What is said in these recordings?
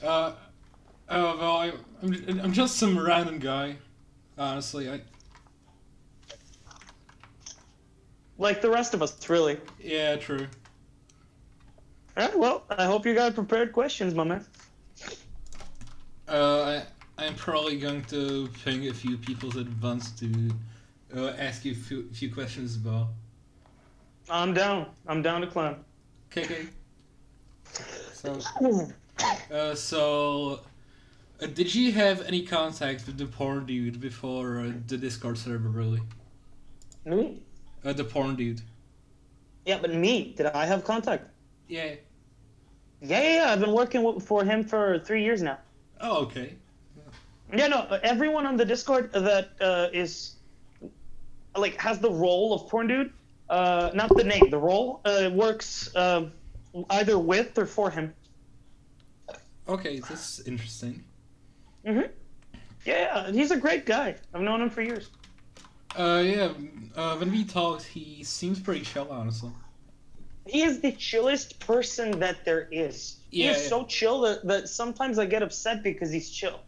Uh, well, I'm just some random guy. Honestly, Like the rest of us, really. yeah, true. Alright, well, I hope you got prepared questions, my man. I'm probably going to ping a few people at once to ask you a few questions as well. I'm down. I'm down to climb. Okay, okay. So, did you have any contact with the porn dude before the Discord server, really? Me? The porn dude. Yeah, but me? Did I have contact? Yeah. Yeah. I've been working for him for 3 years now. Oh, okay. Yeah, no. Everyone on the Discord that is like has the role of porn dude, not the name, the role, works either with or for him. Okay, that's interesting. Mhm. Yeah, he's a great guy. I've known him for years. Yeah. When we talked, he seems pretty chill, honestly. He is the chillest person that there is. He Yeah, is yeah. so chill that sometimes I get upset because he's chill.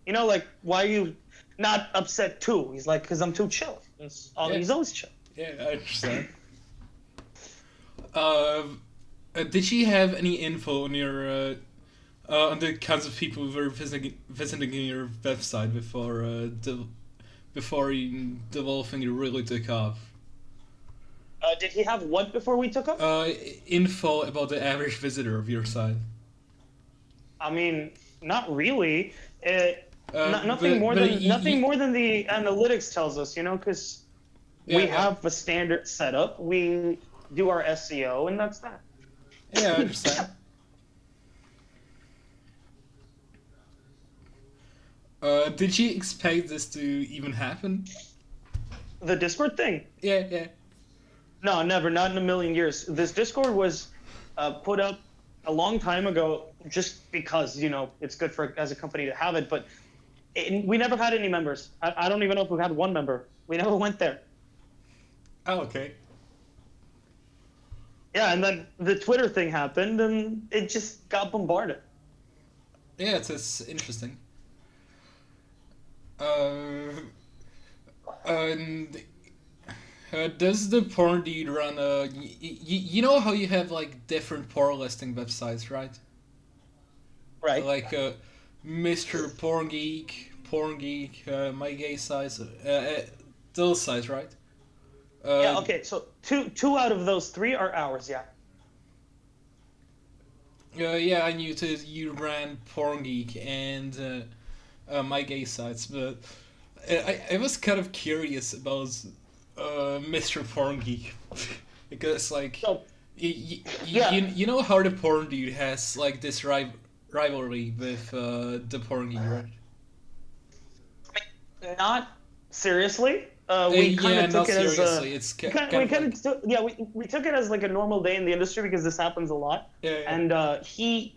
You know, like, why are you not upset too? He's like, because I'm too chill. Yeah. He's always chill. Yeah, I understand. Uh, did she have any info on your on the kinds of people who were visiting your website before you, the whole thing really took off? Did he have what before we took off? Info about the average visitor of your site. I mean, not really. Nothing more but than nothing more than the analytics tells us. You know, because we have a standard setup. We do our SEO, and that's that. Yeah, I understand. Did you expect this to even happen? The Discord thing. Yeah, yeah. No, never. Not in a million years. This Discord was put up a long time ago, just because it's good for as a company to have it. But we never had any members. I don't even know if we had one member. We never went there. Oh, okay. Yeah, and then the Twitter thing happened, and it just got bombarded. Yeah, it's interesting. And does the porn dude run you know how you have like different porn listing websites, right? Right. Like Mr. Porn Geek, My Gay Sites, those sites, right? Yeah. Okay. So two out of those three are ours. Yeah. Yeah, I knew you ran Porn Geek and My Gay Sites, but I was kind of curious about Mr. Porn Geek because like So you know how the porn dude has like this rivalry with the porn geek, right? not seriously. We kind Yeah, of not took it as seriously. It's we kind kind of like of yeah we took it as like a normal day in the industry because this happens a lot. yeah. And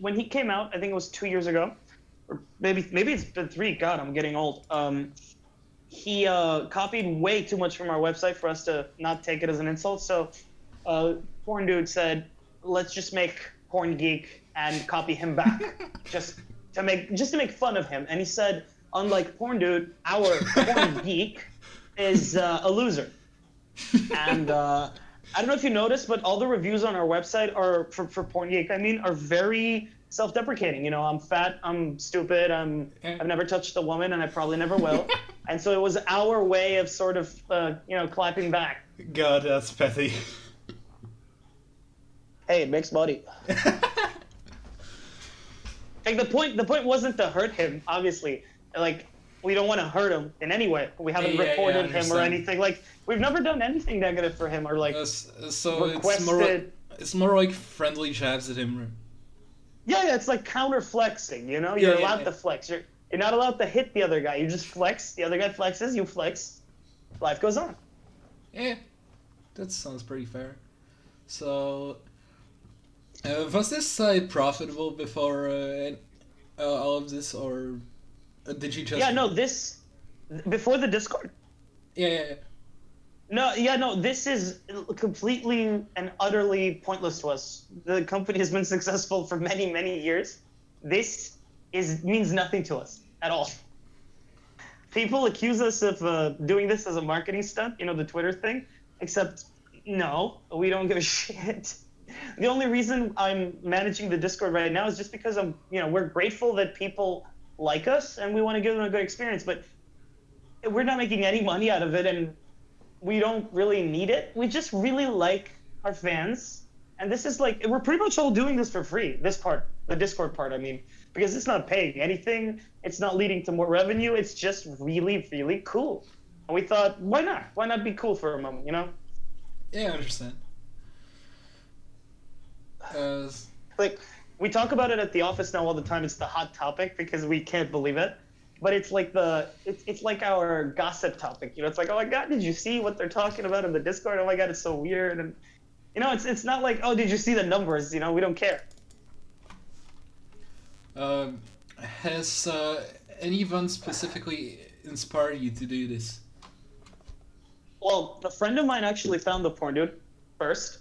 when he came out, I think it was 2 years ago, or maybe it's been three. God, I'm getting old. He copied way too much from our website for us to not take it as an insult. So, Porn Dude said, "Let's just make Porn Geek and copy him back, just to make fun of him." And he said, "Unlike Porn Dude, our Porn Geek is a loser." And I don't know if you noticed, but all the reviews on our website are for Porn Geek. I mean, are very self-deprecating. You know, I'm fat, I'm stupid, I've never touched a woman, and I probably never will. And so it was our way of sort of, clapping back. God, that's petty. Hey, it makes money. Like the point wasn't to hurt him, obviously. Like we don't want to hurt him in any way. We haven't Yeah, reported I him or understand. anything. Like we've never done anything negative for him or like So requested. it's more like friendly jabs at him. Yeah, it's like counter flexing. You know, Yeah, you're yeah, allowed yeah. to flex. You're not allowed to hit the other guy. You just flex. The other guy flexes. You flex. Life goes on. Yeah, that sounds pretty fair. So, was this site profitable before all of this, or did you just? Yeah, no. This before the Discord. Yeah, yeah, yeah. No, yeah, no. This is completely and utterly pointless to us. The company has been successful for many, many years. this is means nothing to us at all. People accuse us of doing this as a marketing stunt, the Twitter thing, except no, we don't give a shit. The only reason I'm managing the Discord right now is just because we're grateful that people like us and we want to give them a good experience, but we're not making any money out of it and we don't really need it. We just really like our fans. And this is like, we're pretty much all doing this for free. This part, the Discord part, I mean, because it's not paying anything. It's not leading to more revenue. It's just really, really cool. And we thought, why not? Why not be cool for a moment, Yeah, I understand. Uh, Like, we talk about it at the office now all the time. It's the hot topic because we can't believe it. But it's like it's like our gossip topic. It's like, oh my God, did you see what they're talking about in the Discord? Oh my God, it's so weird. And it's not like, oh, did you see the numbers? We don't care. has anyone specifically inspired you to do this? Well, a friend of mine actually found the porn dude first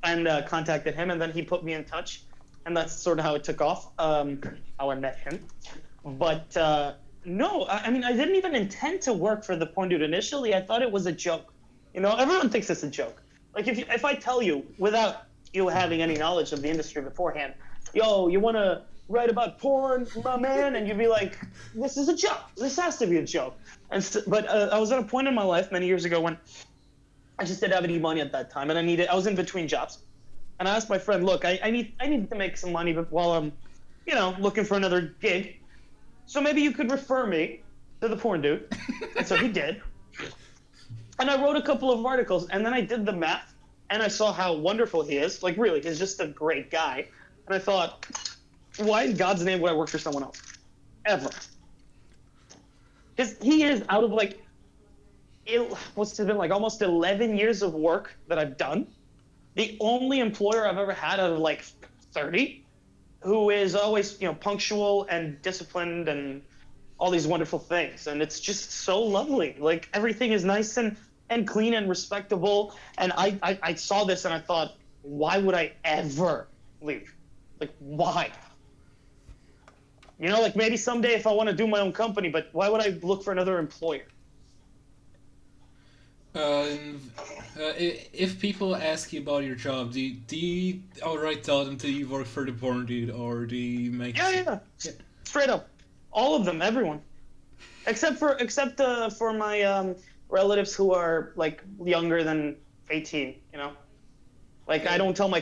and contacted him, and then he put me in touch, and that's sort of how it took off, how I met him. But no, I mean, I didn't even intend to work for the porn dude initially. I thought it was a joke. Everyone thinks it's a joke. Like, if I tell you, without you having any knowledge of the industry beforehand, yo, you want to write about porn, my man? And you'd be like, this is a joke. This has to be a joke. But I was at a point in my life many years ago when I just didn't have any money at that time, and I was in between jobs. And I asked my friend, look, I need to make some money while I'm, looking for another gig. So maybe you could refer me to the porn dude. And so he did. And I wrote a couple of articles, and then I did the math, and I saw how wonderful he is. Like, really, he's just a great guy. And I thought, why in God's name would I work for someone else? Ever. Because he is out of, like, it must have been, like, almost 11 years of work that I've done. The only employer I've ever had out of, like, 30 who is always, punctual and disciplined and all these wonderful things. And it's just so lovely. Like, everything is nice and clean and respectable. And I saw this and I thought, why would I ever leave? Like, why? Like, maybe someday if I want to do my own company, but why would I look for another employer? If people ask you about your job, do you outright tell them do you work for the porn dude, or do you make... Yeah. Straight up. All of them, everyone. Except for my relatives who are, like, younger than 18, Like, I don't tell my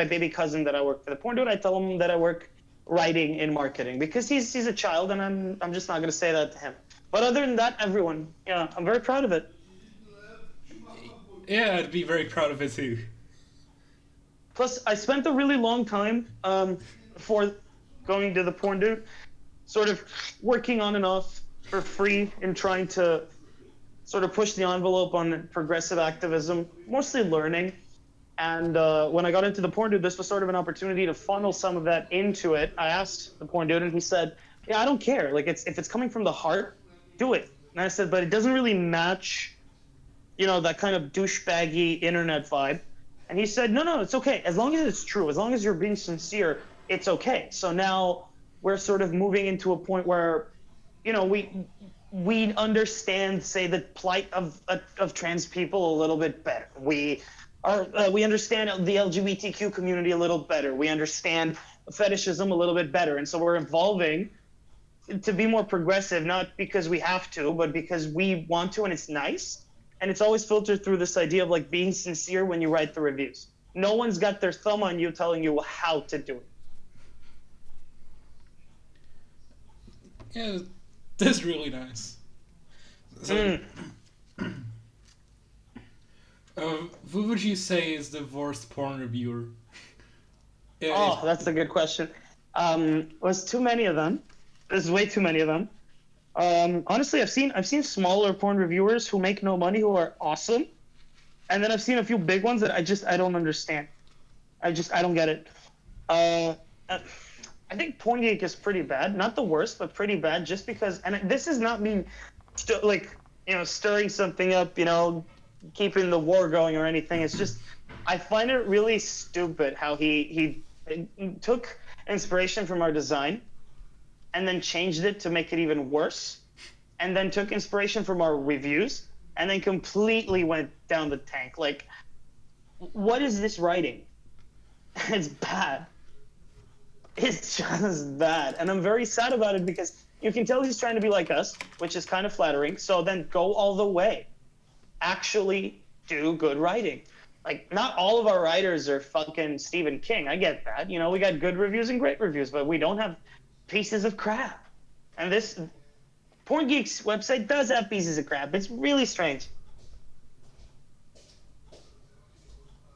baby cousin that I work for the porn dude. I tell him that I work writing in marketing because he's a child, and I'm just not going to say that to him. But other than that, everyone. Yeah, I'm very proud of it. Yeah, I'd be very proud of it too. Plus, I spent a really long time before going to the porn dude, sort of working on and off for free and trying to sort of push the envelope on progressive activism, mostly learning. And when I got into the porn dude, this was sort of an opportunity to funnel some of that into it. I asked the porn dude, and he said, yeah, I don't care. Like, if it's coming from the heart, do it. And I said, but it doesn't really match, that kind of douchebaggy internet vibe. And he said, no, it's okay. As long as it's true, as long as you're being sincere, it's okay. So now we're sort of moving into a point where, we understand, say, the plight of trans people a little bit better. We understand the LGBTQ community a little better. We understand fetishism a little bit better. And so we're evolving to be more progressive, not because we have to, but because we want to, and it's nice. And it's always filtered through this idea of, like, being sincere when you write the reviews. No one's got their thumb on you telling you how to do it. Yeah, that's really nice. So, who would you say is the worst porn reviewer? That's a good question. There's too many of them. There's way too many of them. Honestly, I've seen smaller porn reviewers who make no money who are awesome, and then I've seen a few big ones that I don't understand. I don't get it. I think Porn Geek is pretty bad, not the worst, but pretty bad, just because. And this is not me, stirring something up, keeping the war going or anything. It's just I find it really stupid how he took inspiration from our design and then changed it to make it even worse, and then took inspiration from our reviews and then completely went down the tank. Like, what is this writing? It's bad. It's just bad. And I'm very sad about it because you can tell he's trying to be like us, which is kind of flattering. So then go all the way. Actually do good writing. Like, not all of our writers are fucking Stephen King. I get that. You know, we got good reviews and great reviews, but we don't have pieces of crap. And this Porn Geek's website does have pieces of crap. It's really strange.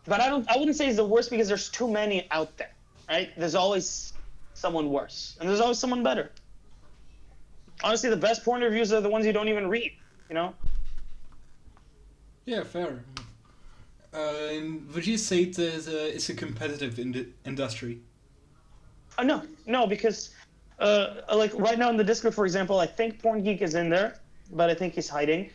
But I wouldn't say it's the worst because there's too many out there, right? There's always someone worse, and there's always someone better. Honestly, the best porn reviews are the ones you don't even read, you know? Yeah, fair. And would you say that it's a competitive industry? No, because like right now in the Discord, for example, I think Porn Geek is in there, but I think he's hiding.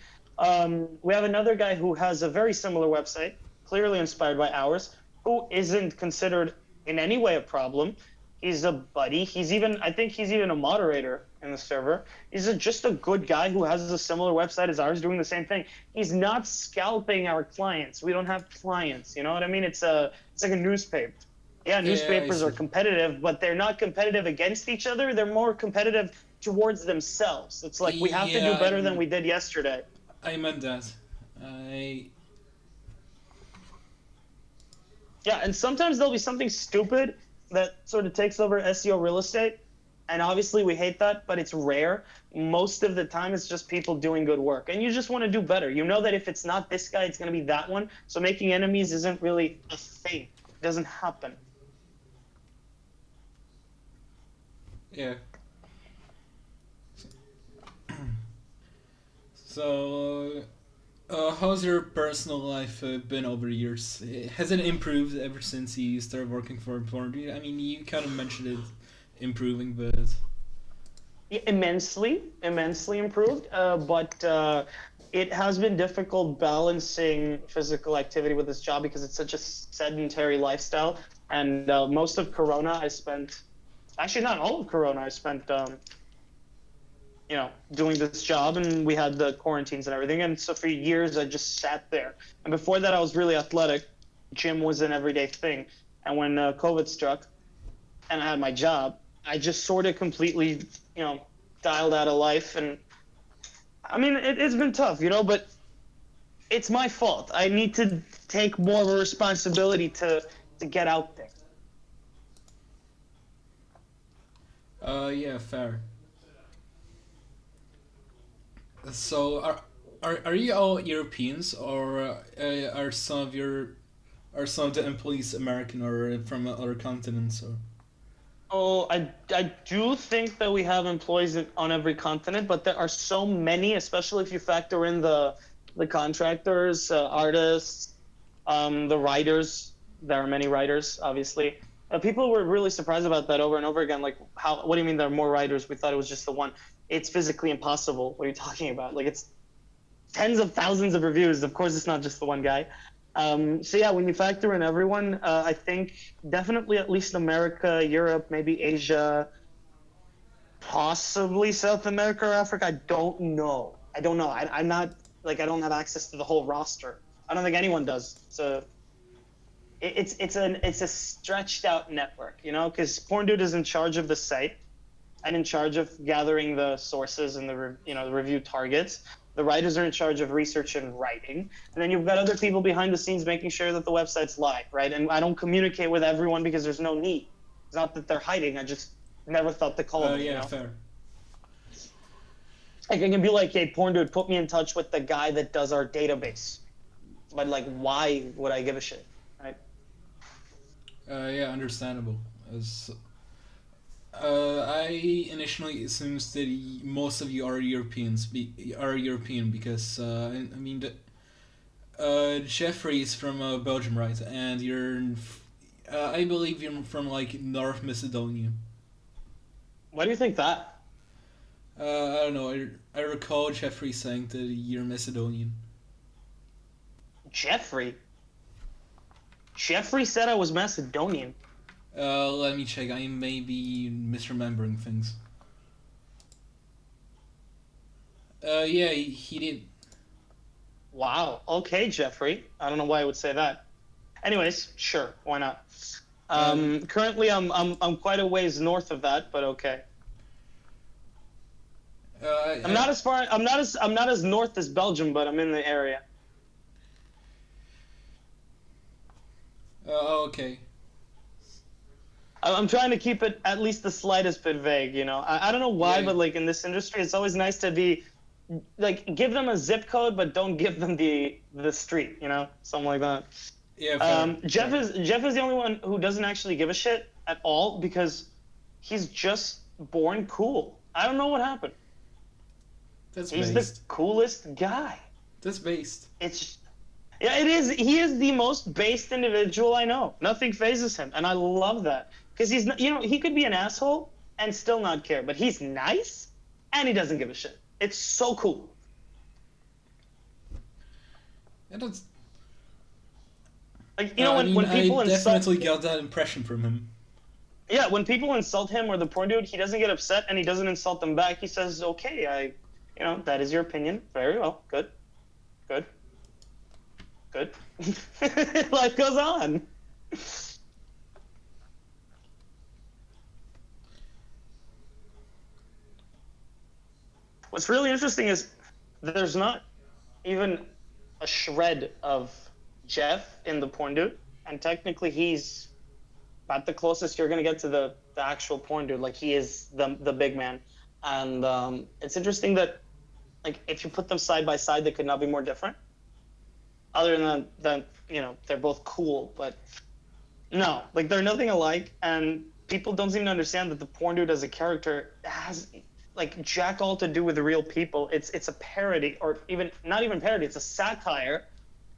We have another guy who has a very similar website, clearly inspired by ours, who isn't considered in any way a problem. He's a buddy. I think he's even a moderator in the server. He's just a good guy who has a similar website as ours, doing the same thing. He's not scalping our clients. We don't have clients. You know what I mean? It's like a newspaper. Yeah, newspapers are competitive, but they're not competitive against each other. They're more competitive towards themselves. It's like we have to do better than we did yesterday. I meant that. Yeah, and sometimes there'll be something stupid that sort of takes over SEO real estate, and obviously we hate that, but it's rare. Most of the time it's just people doing good work, and you just want to do better. You know that if it's not this guy, it's going to be that one, so making enemies isn't really a thing. It doesn't happen. Yeah. So, how's your personal life been over the years? Has it improved ever since you started working for porn? I mean, you kind of mentioned it improving, but Yeah, immensely improved. But it has been difficult balancing physical activity with this job because it's such a sedentary lifestyle. And most of Corona, I spent, actually not all of Corona, I spent, doing this job, and we had the quarantines and everything. And so for years, I just sat there. And before that, I was really athletic. Gym was an everyday thing. And when COVID struck and I had my job, I just sort of completely, dialed out of life. And I mean, it's been tough, but it's my fault. I need to take more of a responsibility to get out there. Yeah, fair. So, are you all Europeans, or are some of the employees American or from other continents? Or Oh, I do think that we have employees on every continent, but there are so many, especially if you factor in the contractors, artists, the writers. There are many writers, obviously. People were really surprised about that over and over again. Like, what do you mean there are more writers? We thought it was just the one. It's physically impossible. What are you talking about? Like, it's tens of thousands of reviews. Of course, it's not just the one guy. So yeah, when you factor in everyone, I think definitely at least America, Europe, maybe Asia, possibly South America or Africa. I don't know. I'm not, like, I don't have access to the whole roster. I don't think anyone does. So it's a stretched out network, because Porn Dude is in charge of the site and in charge of gathering the sources and the review targets. The writers are in charge of research and writing. And then you've got other people behind the scenes making sure that the website's live, right? And I don't communicate with everyone because there's no need. It's not that they're hiding. I just never thought to call them. Yeah, fair. Like, I can be like, hey, Porn Dude, put me in touch with the guy that does our database. But, like, why would I give a shit, right? Yeah, understandable. I initially assumed that most of you are European because I mean Jeffrey is from Belgium, right? And I believe you're from like North Macedonia. Why do you think that? I don't know. I recall Jeffrey saying that you're Macedonian. Jeffrey said I was Macedonian. Let me check. I may be misremembering things. Yeah, he did. Wow. Okay, Jeffrey. I don't know why I would say that. Anyways, sure, why not? Um, Currently, I'm quite a ways north of that, but okay. I'm I, not as far. I'm not as north as Belgium, but I'm in the area. okay. I'm trying to keep it at least the slightest bit vague. I don't know why, Yeah, but like in this industry, it's always nice to be like give them a zip code, but don't give them the street. Something like that. yeah, fair, Jeff fair. is Jeff is the only one who doesn't actually give a shit at all because he's just born cool. I don't know what happened. That's He's the based. coolest guy. That's based. It's Yeah, it is. He is the most based individual I know. Nothing phases him, and I love that because he's not, he could be an asshole and still not care, but he's nice and he doesn't give a shit. It's so cool. Yeah, that's. Like I mean, when I people insult, definitely got that impression from him. yeah, when people insult him or the porn dude, he doesn't get upset and he doesn't insult them back. He says, "Okay, that is your opinion. Very well, good, good, good." Life goes on. What's really interesting is there's not even a shred of Jeff in the porn dude, and technically he's about the closest you're gonna get to the actual porn dude. Like he is the big man, and it's interesting that like if you put them side by side, they could not be more different. Other than they're both cool, but no, like they're nothing alike, and people don't seem to understand that the porn dude as a character has like jack all to do with real people. It's a parody, or even not even parody. It's a satire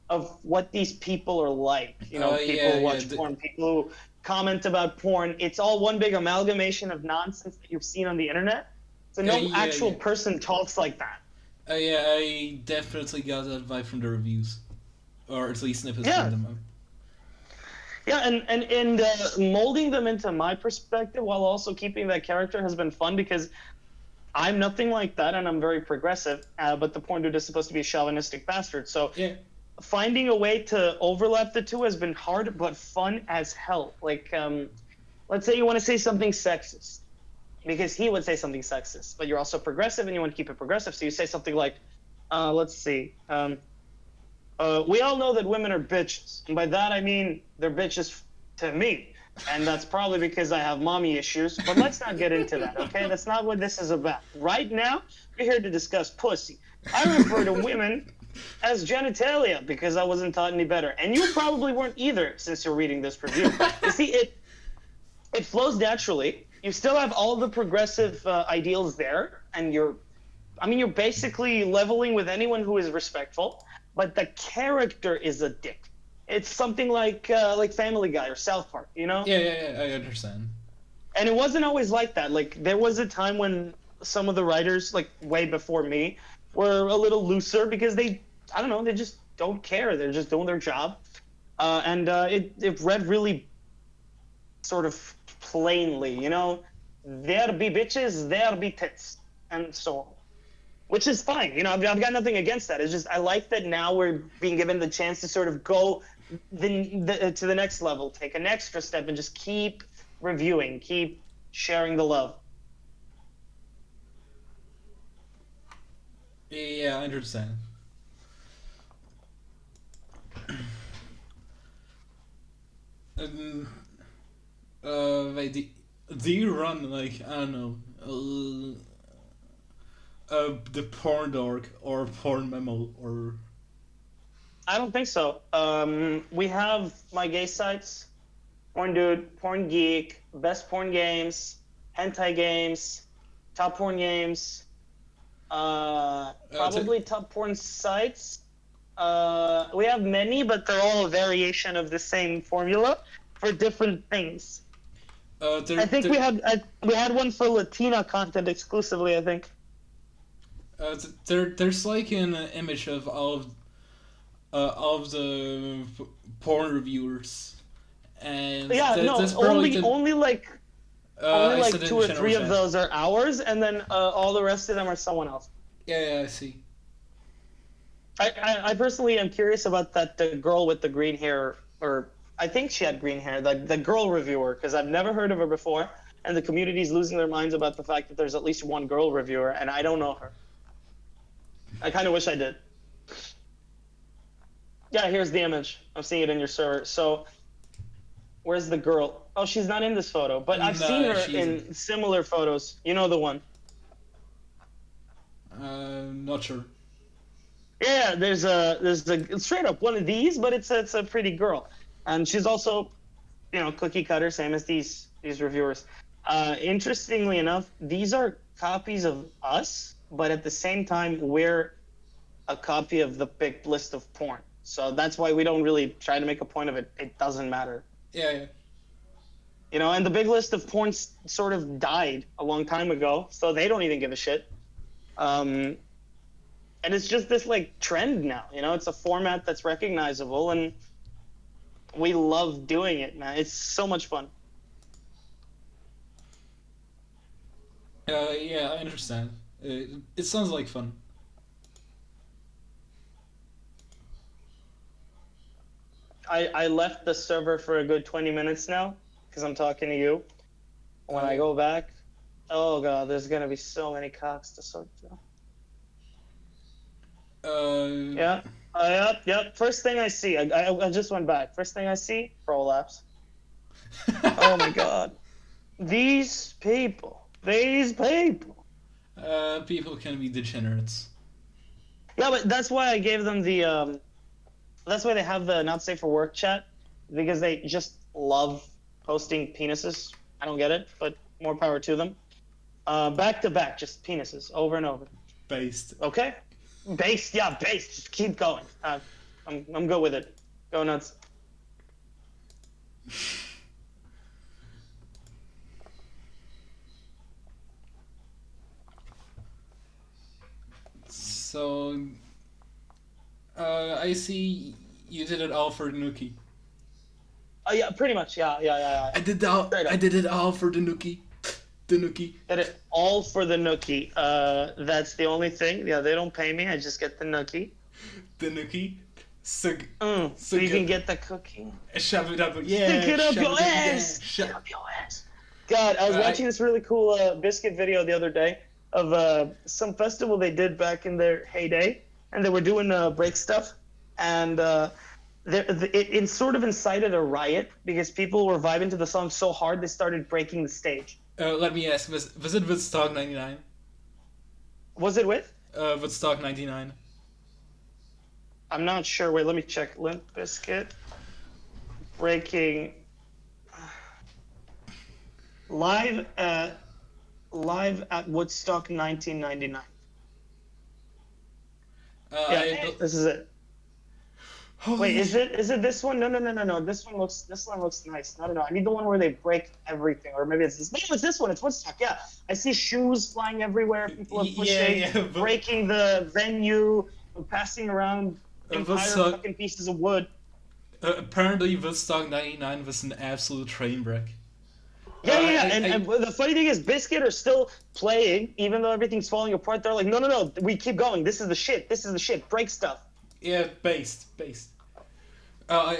of what these people are like. People Yeah, who yeah. watch porn, people who comment about porn. It's all one big amalgamation of nonsense that you've seen on the internet. So no Yeah, actual yeah. person talks like that. Yeah, I definitely got that vibe from the reviews, or at least snippets from Yeah, them. yeah, and molding them into my perspective while also keeping that character has been fun because I'm nothing like that, and I'm very progressive. But the porn dude is supposed to be a chauvinistic bastard. So Yeah, finding a way to overlap the two has been hard, but fun as hell. Like, let's say you want to say something sexist, because he would say something sexist, but you're also progressive and you want to keep it progressive. So you say something like, let's see, we all know that women are bitches, and by that I mean they're bitches to me. And that's probably because I have mommy issues, but let's not get into that, okay? That's not what this is about. Right now, we're here to discuss pussy. I refer to women as genitalia because I wasn't taught any better. And you probably weren't either since you're reading this review. You see, it flows naturally. You still have all the progressive ideals there, and you're basically leveling with anyone who is respectful, but the character is a dick. It's something like Family Guy or South Park, you know? yeah, yeah, yeah. I understand. And it wasn't always like that. Like there was a time when some of the writers, like way before me, were a little looser because I don't know, they just don't care. They're just doing their job, and it read really sort of plainly, there be bitches, there be tits, and so on. Which is fine, I've got nothing against that. It's just I like that now we're being given the chance to sort of go to the next level, take an extra step, and just keep reviewing, keep sharing the love. Yeah, I understand. Um, wait, do you run like I don't know, the porn dork or porn memo or I don't think so. We have my gay sites, Porn Dude, Porn Geek, Best Porn Games, Hentai Games, Top Porn Games, probably Top Porn Sites. We have many, but they're all a variation of the same formula for different things. I think we had one for Latina content exclusively. I think. There's like an image of all of the porn reviewers, and Yeah, no, that's probably the. only I like said it two in or general three of chat. those are ours, and then all the rest of them are someone else. Yeah, I see. I personally am curious about that the girl with the green hair, or I think she had green hair, the girl reviewer, because I've never heard of her before, and the community's losing their minds about the fact that there's at least one girl reviewer, and I don't know her. I kind of wish I did. Yeah, here's the image. I'm seeing it in your server. So where's the girl? Oh, she's not in this photo, but I've seen No, her she isn't. in similar photos. You know the one. Not sure. Yeah, there's a straight up one of these, but it's a pretty girl, and she's also, cookie cutter, same as these reviewers. Interestingly enough, these are copies of us, but at the same time, we're a copy of the big list of porn. So that's why we don't really try to make a point of it. It doesn't matter. Yeah, yeah. And the big list of porn sort of died a long time ago, so they don't even give a shit. Um, and it's just this like trend now. It's a format that's recognizable, and we love doing it, man. It's so much fun. Yeah, I understand. It sounds like fun. I left the server for a good 20 minutes now because I'm talking to you. When I go back, oh god, there's gonna be so many cocks to sort through. Yeah. Yep. First thing I see, I just went back. First thing I see, prolapse. Oh my god. These people. People can be degenerates. Yeah, but that's why I gave them the. That's why they have the not safe for work chat, because they just love posting penises. I don't get it, but more power to them. Back to back, just penises over and over. Based. Okay. Based. Just keep going. I'm good with it. Go nuts. So, I see you did it all for Nuki. Yeah, pretty much. Yeah. I did it all for the Nuki. The Nuki. Did it all for the nookie. That's the only thing. Yeah, they don't pay me. I just get the nookie. The Nuki. So you can get the cookie. Shove it up. Yeah. Stick it up shove your it ass. Yeah, Stick it up your ass. God, I was watching this really cool biscuit video the other day of some festival they did back in their heyday, and they were doing break stuff, and it sort of incited a riot because people were vibing to the song so hard they started breaking the stage. Let me ask, was it Woodstock 99? Was it with? Woodstock 99. I'm not sure. Wait, let me check. Limp Bizkit breaking live at Woodstock 1999. Yeah, this is it. Wait, is it this one? No. This one looks nice. No. I need the one where they break everything, or maybe it's this. No, it's this one. It's Woodstock. Yeah, I see shoes flying everywhere. People are pushing, breaking the venue, passing around entire fucking pieces of wood. Apparently, Woodstock 99 was an absolute train wreck. Yeah. And the funny thing is, Biscuit are still playing, even though everything's falling apart. They're like, no, we keep going. This is the shit. Break stuff. Yeah, based. I've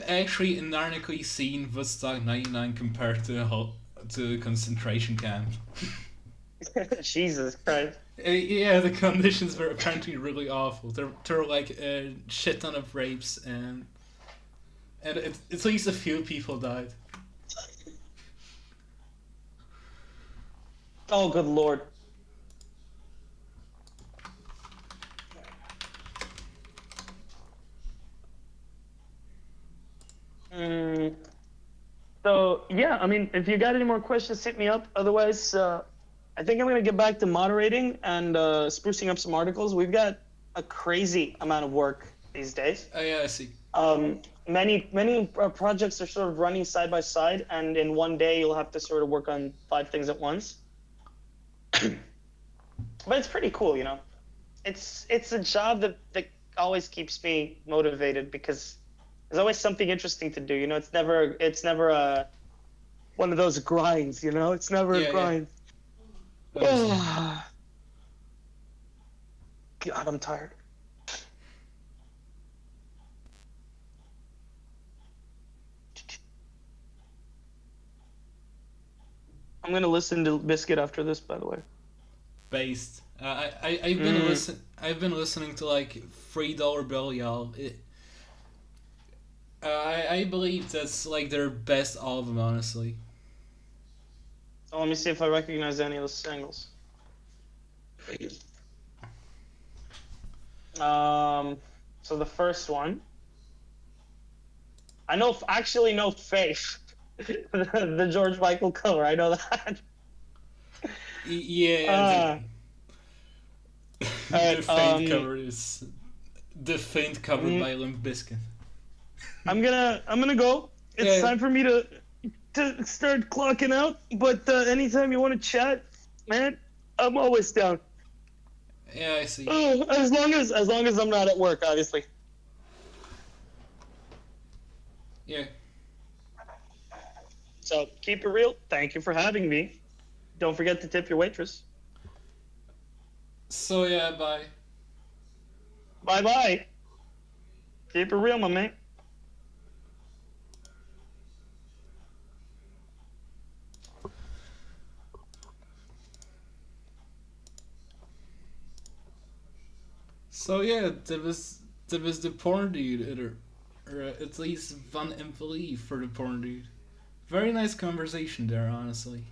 actually ironically seen Woodstock 99 compared to a concentration camp. Jesus Christ. Yeah, the conditions were apparently really awful. There were like a shit ton of rapes, and at least a few people died. Oh, good lord. So yeah, I mean, if you got any more questions, hit me up. Otherwise, I think I'm gonna get back to moderating and sprucing up some articles. We've got a crazy amount of work these days. Oh yeah, I see. Many projects are sort of running side by side, and in one day you'll have to sort of work on 5 things at once. But it's pretty cool, It's a job that always keeps me motivated because There's always something interesting to do. You know, it's never one of those grinds. You know, it's never a Yeah, yeah. grind. Understand. God, I'm tired. I'm gonna listen to Biscuit after this, by the way. Based. I've been Mm. listening to like $3 Bill, y'all. I believe that's like their best album, honestly. So let me see if I recognize any of the singles. Um, so the first one, I know, actually know Faith, the George Michael cover. I know that. Yeah, Uh, all the right. faint cover is the faint cover Mm, by Limp Bizkit. I'm gonna go. It's Yeah, time for me to start clocking out. But anytime you want to chat, man, I'm always down. yeah, I see. Oh, as long as I'm not at work, obviously. Yeah. So keep it real. Thank you for having me. Don't forget to tip your waitress. So yeah, bye. Bye bye. Keep it real, my man. So yeah, there was the porn dude, or at least one employee for the porn dude. Very nice conversation there, honestly.